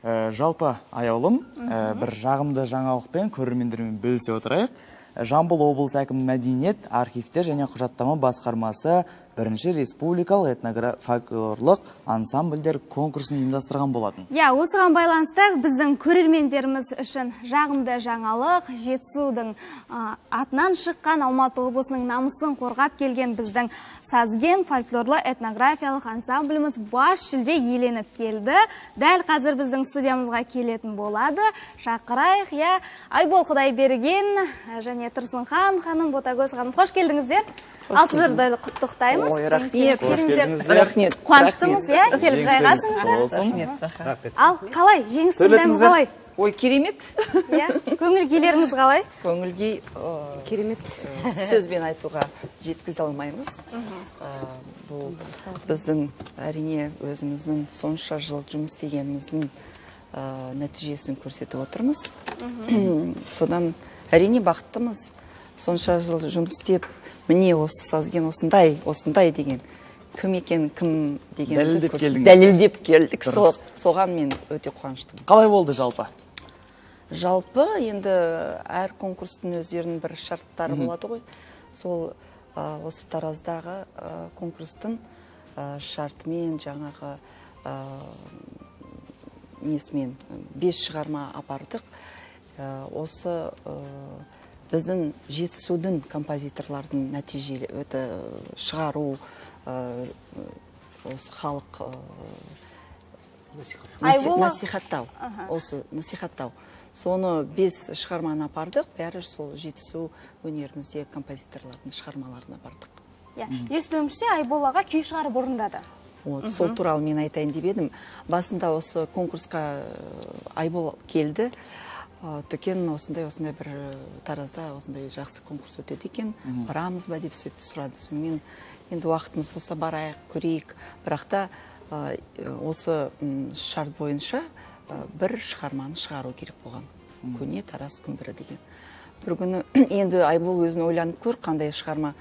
Жалпы аяулым, бір жағымды жаңалықпен көрермендермен бөлісе отырайық. Жамбыл облысы әкімі мәдениет, архивтер және құжаттама басқармасы бірінші республикалық этнографиялық ансамбльдер конкурсын ұйымдастырған болатын. Осыған байланысты біздің көрермендеріміз үшін жағымды жаңалық, Жетісудың атынан шыққан Алматы облысының намысын қорғап келген біздің Сазген фольклорлы этнографиялық ансамбліміз бас жүлде иеленіп келді. Дәл қазір біздің студиямызға келетін болады. Шақырайық, Айбол Құдайберген және Тұрсынхан ханым, Ботагөз ханым, қош келдіңіздер. Ал сіздерді құттықтаймыз. Рахмет. Қуаныштымыз, келіп жайғасыңыздар. Ал қалай, жеңістің дәмі қалай? Ой, керемет. Көңіл күйлеріңіз қалай? Көңіл күй керемет. Сөзбен айтуға жеткізе алмаймыз. Бұл біздің әрине өзіміздің сонша жыл жұмыс істегеніміздің нәтижесін көрсетіп отырмыз. Содан әрине бақыттымыз. Сонша жыл жұмыс істеп, міне осы Сазген осындай деген кім екен, кім дегенді дәлелдеп келдік. Соған мен өте қуаныштымын. Қалай болды жалпы? Жалпы енді әр конкурстың өздерінің бір шарттары болады ғой. Сол осы Тараздағы конкурстың шартымен жаңағы несімен 5 шығарма апардық. Осы біздің Жетісудың композиторлардың нәтижелі шығару, осы халық насихаттау. Соны 5 шығарманы апардық, бәрі сол Жетісу өнерімізде композиторлардың шығармаларына апардық. Естуімше Айбол аға күй шығарып орындады. Сол туралы мен айтайын деп едім. Басында осы конкурсқа Айбол келді. Төкен осындай бір Таразда осындай жақсы конкурс өтеді екен, барамыз ба деп сұрады. Мен енді уақытымыз болса барайық, көрейік. Бірақ та осы шарт бойынша бір шығарманы шығару керек болған. Көне Тараз күмбірі деген. Бір күні енді Айбол өзін ойланып көр, қандай шығарма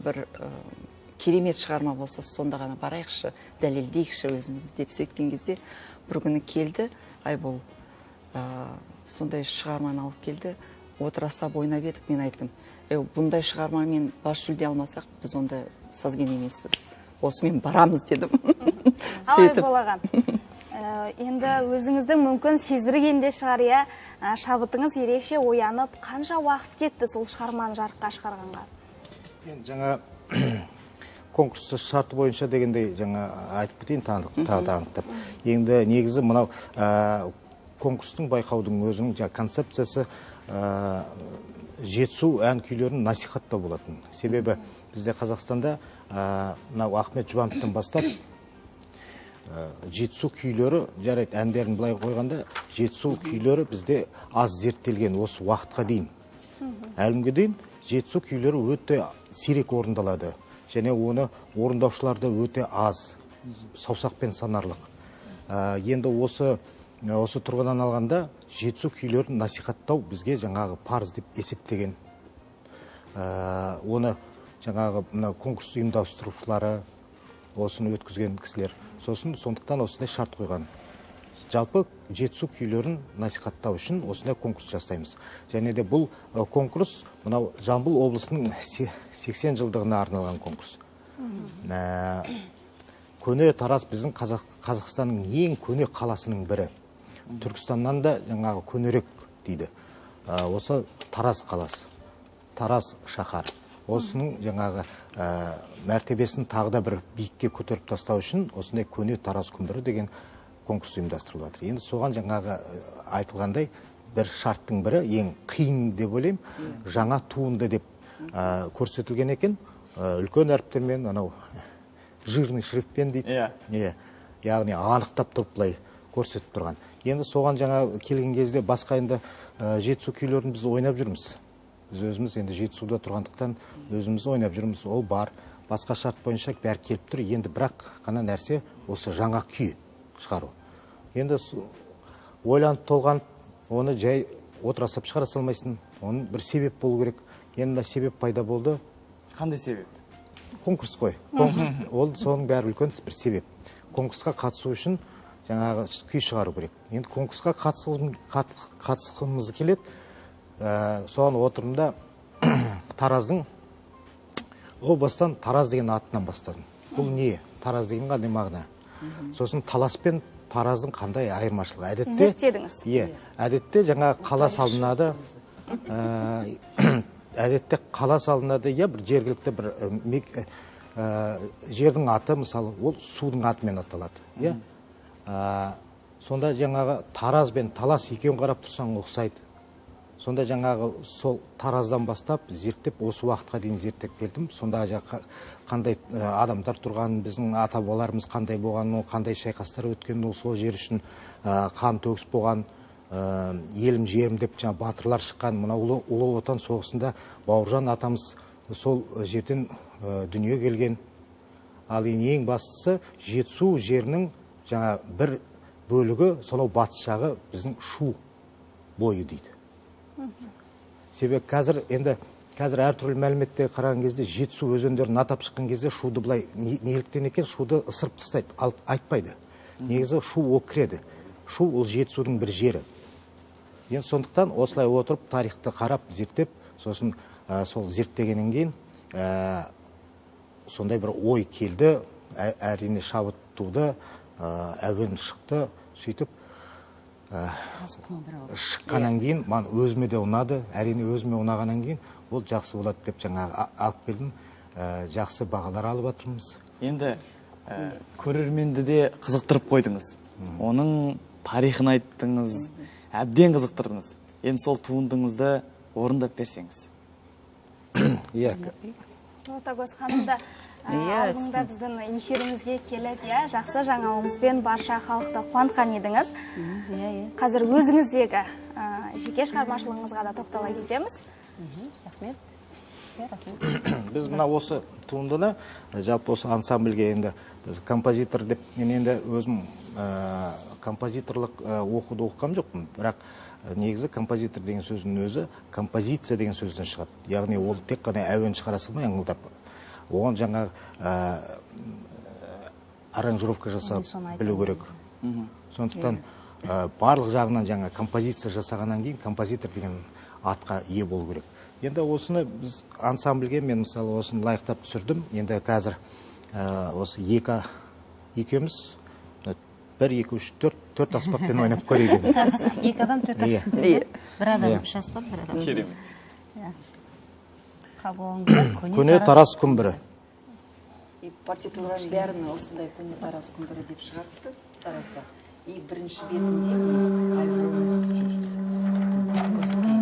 бір керемет шығарма болса, сонда ғана барайықшы, дәлелдейікші өзімізді деп сөйткен кезде бір күні келді Айбол. Сондай шығарманы алып келді, отырасап ойнап едік. Мен айттым, бұндай шығармамен бас жүлде алмасақ, біз онда Сазген емеспіз. Осымен барамыз дедім. Айбол аға, енді өзіңіздің мүмкін сездіргенде шығар, шабытыңыз ерекше оянып, қанша уақыт кетті сол шығарманы жарыққа шығарғанға? Жаңа конкурсты шарты бойынша дегендей жаңа айтып кетейін, танықтап. Енді негізі мынау конкурстың байқаудың өзінің концепциясы Жетісу ән күйлерін насихаттау болатын. Себебі бізде Қазақстанда мынау Ахмет Жұбановтан бастап Жетісу күйлері, жарайды әндерін былай қойғанда, Жетісу күйлері бізде аз зерттелген осы уақытқа дейін. Әлімге дейін Жетісу күйлері өте сирек орындалады. Және оны орындаушыларды өте аз, саусақпен санарлық. Енді осы тұрғыдан алғанда Жетісу күйлерін насихаттау бізге жаңағы парыз деп есептеген. Оны жаңағы конкурс ұйымдастырушылары, осыны өткізген кісілер. Сондықтан осындай шарт қойған. Жалпы Жетісу күйлерін насихаттау үшін осындай конкурс жасаймыз. Және де бұл конкурс мынау Жамбыл облысының 80 жылдығына арналған конкурс. Көне Тараз біздің Қазақстанның ең көне қаласының бірі. Түркістаннан да жаңағы көнерек дейді. Осы Тараз қаласы, Тараз шаһар. Осының жаңағы мәртебесін тағы да бір биікке көтеріп тастау үшін осындай көне Тараз күмбірі деген конкурс ұйымдастырылып жатыр. Енді соған жаңағы айтылғандай бір шарттың бірі, ең қиын деп ойлаймын, жаңа туынды деп көрсетілген екен. Үлкен әріптермен, анау жирный шрифтпен дейді. Яғни анықтап тұрып былай көрсетіп тұрған. Енді соған жаңа келген кезде басқа енді Жетісу күйлерін біз ойнап жүрміз. Біз өзіміз енді Жетісуда тұрғандықтан өзіміз ойнап жүрміз. Ол бар. Басқа шарт бойынша бәрі келіп тұр. Енді бірақ қана нәрсе осы жаңа күй шығару. Енді ойланып толған, оны жай отырасап шығара салмайсың. Оның бір себеп болу керек. Енді себеп пайда болды. Қандай себеп? Конкурс қой. Конкурс, ол соның бәрі үлкен бір себеп. Конкурсқа қатысу үшін жаңағы күй шығару керек. Енді конкурсқа қатысқымыз келеді. Соған отырымда Тараздың о бастан Тараз деген атынан бастадым. Бұл не? Тараз деген қандай мағына? Сосын Талас пен Тараздың қандай айырмашылығы? Әдетте зерттедіңіз. Әдетте жаңа қала салынады. Әдетте қала салынады, бір жергілікті бір жердің аты, мысалы, ол судың атымен аталады. Сонда жаңағы Тараз бен Талас екеуін қарап тұрсаң ұқсайды. Сонда жаңағы сол Тараздан бастап зерттеп, осы уақытқа дейін зерттеп келдім. Сонда қандай адамдар тұрғанын, біздің ата-бабаларымыз қандай болғанын, қандай шайқастар өткенін, сол жер үшін қан төгіс болған, елім жерім деп батырлар шыққан, мына ұлы отан соғысында Бауыржан атамыз сол жерден дүние келген. Ал ең бастысы Жетісу жерінің жаңа бір бөлігі, сонау батыс жағы біздің Шу бойы дейді. Себебі қазір әртүрлі мәліметте қараған кезде Жетісу өзендерін атап шыққан кезде Шуды былай неліктен екен, Шуды ысырып тастайды, айтпайды. Негізі Шу ол кіреді. Шу ол Жетісудың бір жері. Енді сондықтан осылай отырып тарихты қарап зерттеп, сосын сол зерттегеннен кейін сондай бір ой келді, әрине шабыт туды, әуен шықты, сөйтіп шыққаннан кейін маған өзіме де ұнады, әрине өзіме ұнағаннан кейін ол жақсы болады деп жаңағы алып келдім, жақсы бағалар алып жатырмыз. Енді көрерменді де қызықтырып қойдыңыз, оның тарихын айттыңыз, әбден қызықтырдыңыз. Енді сол туындыңызды орындап берсеңіз. Ботагөз ханымда алдыңда біздің эфирімізге келіп, жақсы жаңалығыңызбен барша халықты қуантқан едіңіз. Қазір өзіңіздегі жеке шығармашылығыңызға да тоқтала кетеміз. Рахмет. Біз мына осы туындыны жалпы осы ансамбльге енді композитор деп, мен енді өзім композиторлық оқуды оқыған жоқпын, бірақ негізі композитор деген сөздің өзі композиция деген сөзден шығады. Яғни ол тек қана әуен шығара салмай аңылдап, оған жаңа аранжировка жасап білу керек. Сондықтан барлық жағынан жаңа композиция жасағаннан кейін композитор деген атқа ие болу керек. Енді осыны біз ансамбльге мен мысалы осыны лайықтап түсірдім. Енді қазір осы екеуміз 1, 2, 3, 4 аспаппен ойнап көрейік. 2 адам 4 аспап. Бір адам 3 аспап, бір адам. Керемет. Көне Тарас күмбірі. Партитураның бәрін осындай көне Тарас күмбірі деп шығартты Таразда. И бірінші бетінде айболымыз жүр. Осындай.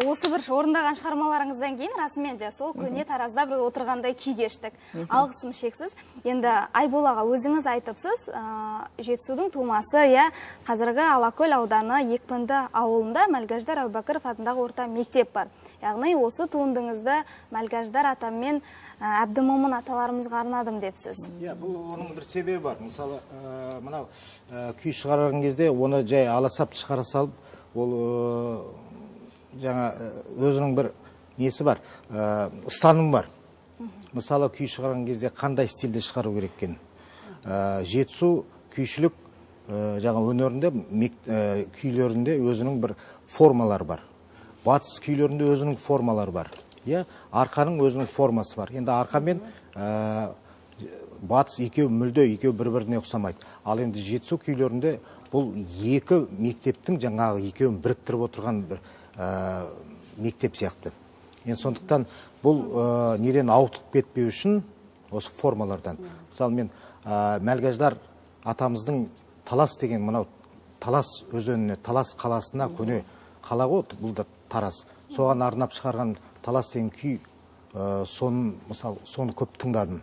Осы бір орындаған шығармаларыңыздан кейін расымен де сол көне Таразда бір отырғандай күй кештік. Алғысым шексіз. Енді Айбол аға, өзіңіз айтыпсыз, Жетісудың тумасы, қазіргі Алакөл ауданы Екпінді ауылында Мәлгаждар Әубәкіров атындағы орта мектеп бар. Яғни осы туындыңызды Мәлгаждар атаммен Әбдімомын аталарымызға арнадым депсіз. Бұл оның бір себебі бар. Мысалы, мынау күй шығарған кезде оны жай аласап шығара салып, ол жаңа өзінің бір несі бар, ұстаным бар. Мысалы, күй шығарған кезде қандай стильде шығару керек екен. Жетісу күйшілік жаңа өнерінде, күйлерінде өзінің бір формалары бар. Батыс күйлерінде өзінің формалары бар. Арқаның өзінің формасы бар. Енді арқа мен батыс екеу мүлде, екеу бір-біріне ұқсамайды. Ал енді Жетісу күйлерінде бұл екі мектептің жаңағы екеуін біріктіріп отырған бір мектеп сияқты. Сондықтан бұл неден ауытып кетпеу үшін осы формалардан. Мысалы, мен Мәлгаждар атамыздың Талас деген мынау Талас өзеніне, Талас қаласына көне қала ғой, бұл да Тараз. Соған арнап шығарған Талас деген күй, соны көп тыңдадым.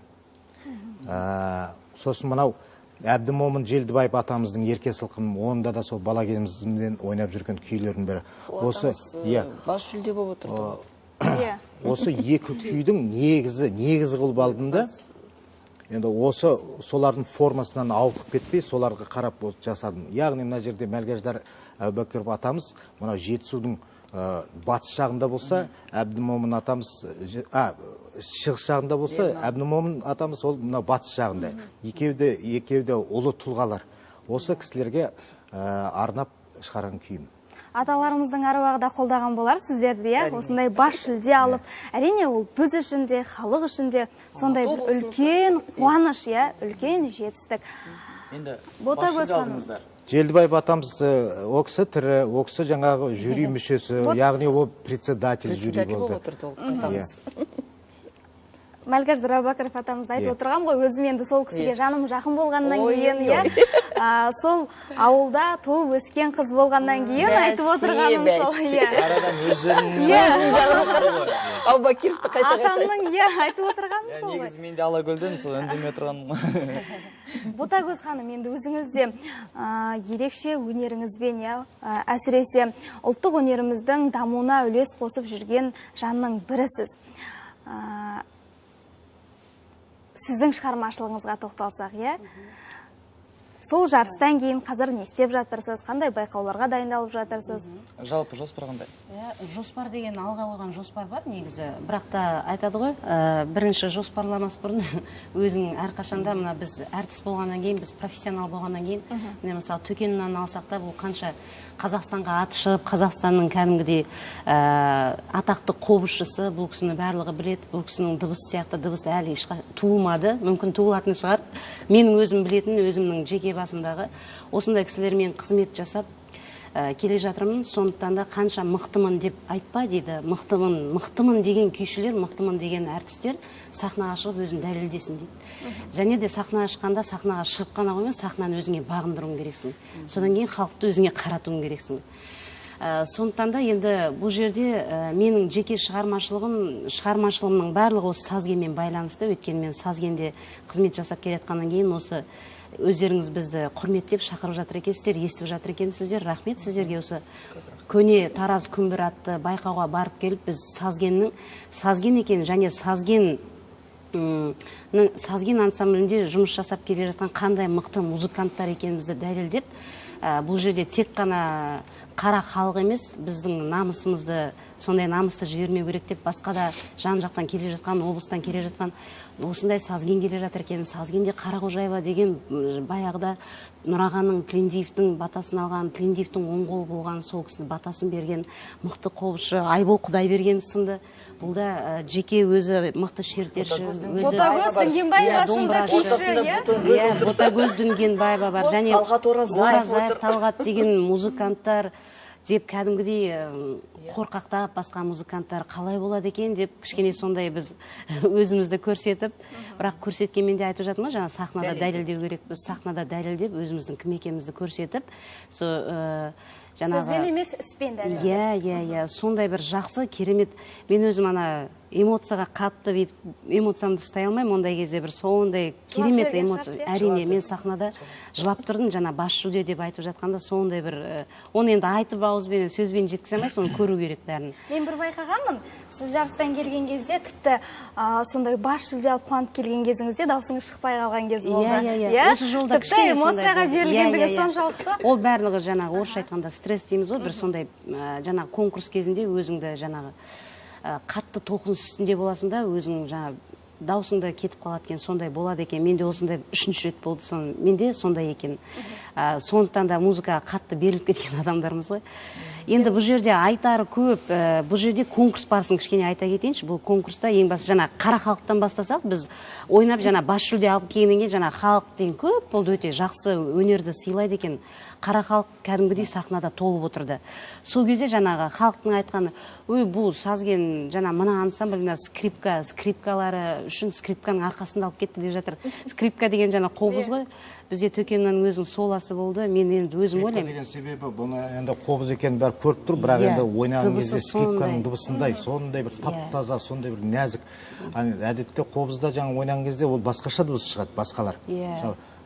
Сосын мынау Әбдімомын Желдібаев атамыздың Ерке сылқым, онда да сол бала кезімізден ойнап жүрген күйлердің бірі. Осы бас жүлде болып отырды. Осы екі күйдің негізі қылып алдым да, енді осы солардың формасынан ауытып кетпей, соларға қарап жасадым. Яғни мына жерде Мәлгаждар Әубәкіров атамыз, мынау Жетісудың батыс жағында болса, Әбдімомын атамыз, шығыс жағында болса, Әбдімомын атамыз ол мына батыс жағында. Екеуде ұлы тұлғалар. Осы кісілерге арнап шығарған күйім. Аталарымыздың аруағы да қолдаған болар сіздерді, осындай бас жүлде алып, әрине ол біз үшін де, халық үшін де сондай бір үлкен қуаныш, үлкен жетістік. Енді бас жүлде алдыңыздар. Желдібаев атамыз оқысы тірі, оқысы жаңағы жюри мүшесі, яғни ол председатель жюри болды. Мәлгаждар Әубәкіров атамыз айтып отырған ғой, өзім енді сол кісіге жаным жақын болғаннан кейін, сол ауылда туып өскен қыз болғаннан кейін айтып отырғаным сол. Арадан өзінің Әубәкіровті қайта-қайта. Атамның айтып отырғаным сол. Негізі мен де Алакөлден сол үндемей отырғаным. Ботагөз ханым, енді өзіңізде ерекше өнеріңізбен, әсіресе ұлттық өнеріміздің дамуына үлес қосып жүрген жанның бірісіз. Сіздің шығармашылығыңызға тоқталсақ, сол жарыстан кейін қазір не істеп жатырсыз, қандай байқауларға дайындалып жатырсыз? Жалпы жоспар қандай? Жоспар деген алға қойған жоспар бар негізі. Бірақ та айтады ғой, бірінші жоспарламас бұрын өзің әрқашанда мына біз әртіс болғаннан кейін, біз профессионал болғаннан кейін, міне мысалы Төкеннен алсақ та, бұл қанша Қазақстанға аты шығып, Қазақстанның кәдімгідей атақты қобызшысы, бұл кісіні барлығы біледі, бұл кісінің дыбысы сияқты дыбыс әлі туылмады, мүмкін туылатын шығар. Менің өзім білетін, өзімнің жеке басымдағы осындай кісілермен қызмет жасап келе жатырмын. Сондықтан да қанша мықтымын деп айтпа дейді. Мықтымын деген күйшілер, мықтымын деген әртістер сахнаға шығып өзін дәлелдесін дейді. Және де сахнаға шыққанда сахнаға шығып қана қоймай, сахнаны өзіңе бағындыруың керексің. Содан кейін халықты өзіңе қаратуың керексің. Сондықтан да енді бұл жерде менің жеке шығармашылығымның барлығы осы сазгенмен байланысты. Өйткені мен сазгенде қызмет жасап келетқаннан кейін осы өздеріңіз бізді құрметтеп шақырып жатыр екенсіздер, естіп жатыр екенсіздер. Рахмет сіздерге. Осы көне Тараз күмбір атты байқауға барып келіп, біз сазген екен және сазген ансамблінде жұмыс жасап келе жатқан қандай мықты музыканттар екенімізді дәлелдеп, бұл жерде тек қана қара халық емес, біздің намысымызды, сондай намысты жібермеу керек деп, басқа да жан жақтан келе жатқан, облыстан келе жатқан осындай сазген келе жатыр екен. Сазгенде Қарақожаева деген баяғыда Нұрағаның Тілендиевтің батасын алған, Тілендиевтің оң қолы болған, сол кісінің батасын берген мықты қобызшы Айбол Құдайберген сынды бұл да жеке өзі мықты шертерші, Ботагөз Дүнгенбаева сынды Ботагөз Дүнгенбаева бар, және Оразаев, Талғат деген музыканттар деп кәдімгідей қорқақтап басқа музыканттар қалай болады екен деп кішкене сондай біз өзімізді көрсетіп, бірақ көрсеткенмен де айтып жатырмын, жаңа сахнада дәлелдеу керек, біз сахнада дәлелдеп өзіміздің кім екенімізді көрсетіп, сөзбен емес іспен дәлелдеп. Сондай бір жақсы, керемет. Мен өзім ана эмоцияға қатты эмоциямды ұстай алмаймын, ондай кезде бір сондай керемет эмоция. Әрине, мен сахнада жылап тұрдым, жаңа бас жүлде деп айтып жатқанда сондай бір, оны енді айтып ауызбен, сөзбен жеткізе алмай, соны көру керек бәрін. Мен бір байқағанмын, сіз жарыстан келген кезде, тіпті сондай бас жүлде алып қуанып келген кезіңізде даусыңыз шықпай қалған кез болды. Осы жолда кішкене эмоцияға берілгендігі соншалықты. Ол барлығы жаңағы орысша айтқанда стресс дейміз ғой, бір сондай жаңағы конкурс кезінде өзіңді жаңағы қатты толқын үстінде боласың да, өзің жаңағы даусыңда кетіп қалады екен, сондай болады екен. Менде осындай 3-ші рет болды, менде сондай екен. Сондықтан да музыкаға қатты беріліп кеткен адамдармыз ғой. Енді бұл жерде айтары көп, бұл жерде конкурс барысын кішкене айта кетейінші. Бұл конкурста ең басы жаңа қара халықтан бастасақ, біз ойнап жаңа бас жүлде алып келгеннен кейін жаңа халық деген көп болды, өте жақсы өнерді сыйлайды екен. Қара халық кәдімгідей сахнада толып отырды. Сол кезде жаңағы халықтың айтқаны, ой, бұл сазген жаңа мына ансамбль, скрипкалары үшін скрипканың арқасында алып кетті деп жатыр. Скрипка деген жаңа қобыз ғой. Бізде Төкеннің өзінің соласы болды. Мен енді өзім ойлаймын. Деген себебі бұны енді қобыз екенін бәрі көріп тұр, бірақ енді ойнаған кезде скрипканың дыбысындай, сондай бір тап-таза, сондай бір нәзік. Әдетте қобызда жаңа ойнаған кезде ол басқаша дыбыс шығады, басқалар.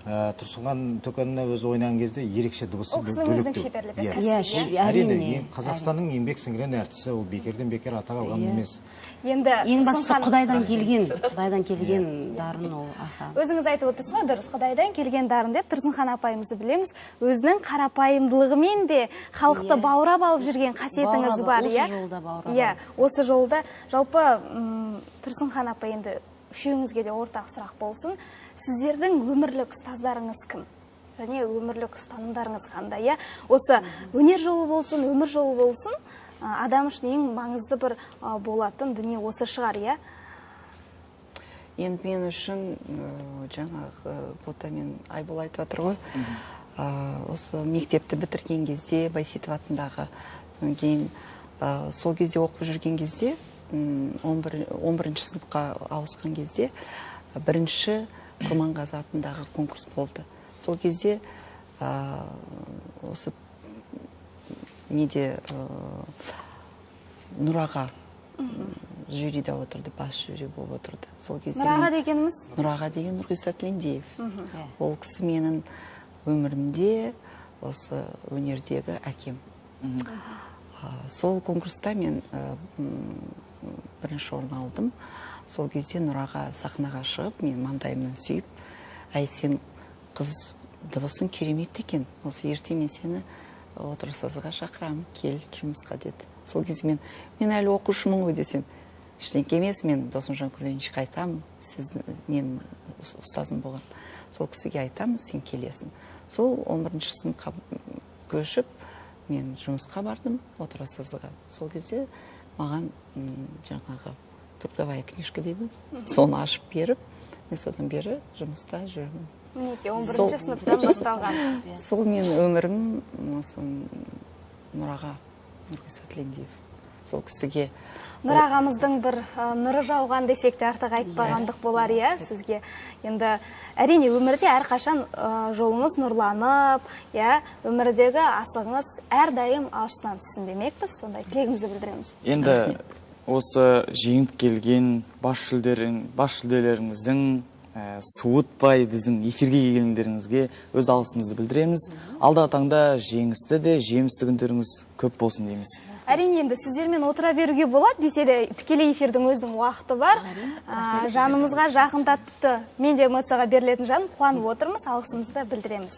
Тұрсынхан Төкеніне өзі ойнаған кезде ерекше дыбысы бөлек тұр. Әрине, Қазақстанның еңбек сіңірген әртісі, ол бекерден бекер атақ алған емес. Енді ең бастысы Құдайдан келген дарын ол. Өзіңіз айтып отырсыз ғой, дұрыс, Құдайдан келген дарын деп. Тұрсынхан апайымызды білеміз, өзінің қарапайымдылығымен де халықты баурап алып жүрген қасиетіңіз бар, иә? Осы жолда жалпы Тұрсынхан апай, енді үшеуіңізге де ортақ сұрақ болсын. Сіздердің өмірлік ұстаздарыңыз кім? Және өмірлік ұстанымдарыңыз қандай? Осы өнер жолы болсын, өмір жолы болсын, адам үшін ең маңызды бір болатын дүние осы шығар, иә? Енді мен үшін жаңағы Бота мен Айбол айтып жатыр ғой, осы мектепті бітірген кезде Байсейітов атындағы, содан кейін сол кезде оқып жүрген кезде, 11-ші сыныпқа ауысқан кезде, бірінші Құрманғазы атындағы конкурс болды. Сол кезде осы неде Нұраға жюриде отырды, бас жюри болып отырды. Сол кезде Нұраға дегеніміз? Нұраға деген Нұрғиса Тілендиев. Ол кісі менің өмірімде осы өнердегі әкем. Сол конкурста мен бірінші орын алдым. Сол кезде Нұраға сахнаға шығып, мен маңдайымнан сүйіп, әй, сен қыз дыбысың керемет екен, осы ерте мен сені отырсазыға шақырамын, кел жұмысқа деді. Сол кезде мен әлі оқушымын ғой десем, ештеңке емес, мен Досымжан Күзеншіге айтамын, мен ұстазым болған. Сол кісіге айтамын, сен келесің. Сол 11-ші сыныпқа көшіп, мен жұмысқа бардым, отырсазыға. Сол кезде маған жаңағы трудовая книжка дейді, соны ашып беріп, мен содан бері жұмыста жүрмін. Мінеке, 11-ші сыныптан басталған. Сол мен өмірім Нұраға, Нұрғиса Тілендиев. Сол кісіге... Нұрағамыздың бір нұры жауған десек те артық айтпағандық болар, иә, сізге. Енді әрине өмірде әрқашан жолыңыз нұрланып, өмірдегі асығыңыз әрдайым алшысынан түссін демекпіз, сондай тілегімізді білдіреміз. Енді осы жеңіп келген бас жүлделеріңіздің суытпай біздің эфирге келгендеріңізге өз алғысымызды білдіреміз. Алдағы таңда жеңісті де жемісті күндеріңіз көп болсын дейміз. Әрине, енді сіздермен отыра беруге болады, десе де тікелей эфирдің өзінің уақыты бар. Жанымызға жақындатты, мен де эмоцияға берілетін жаным, қуанып отырмыз, алғысымызды білдіреміз.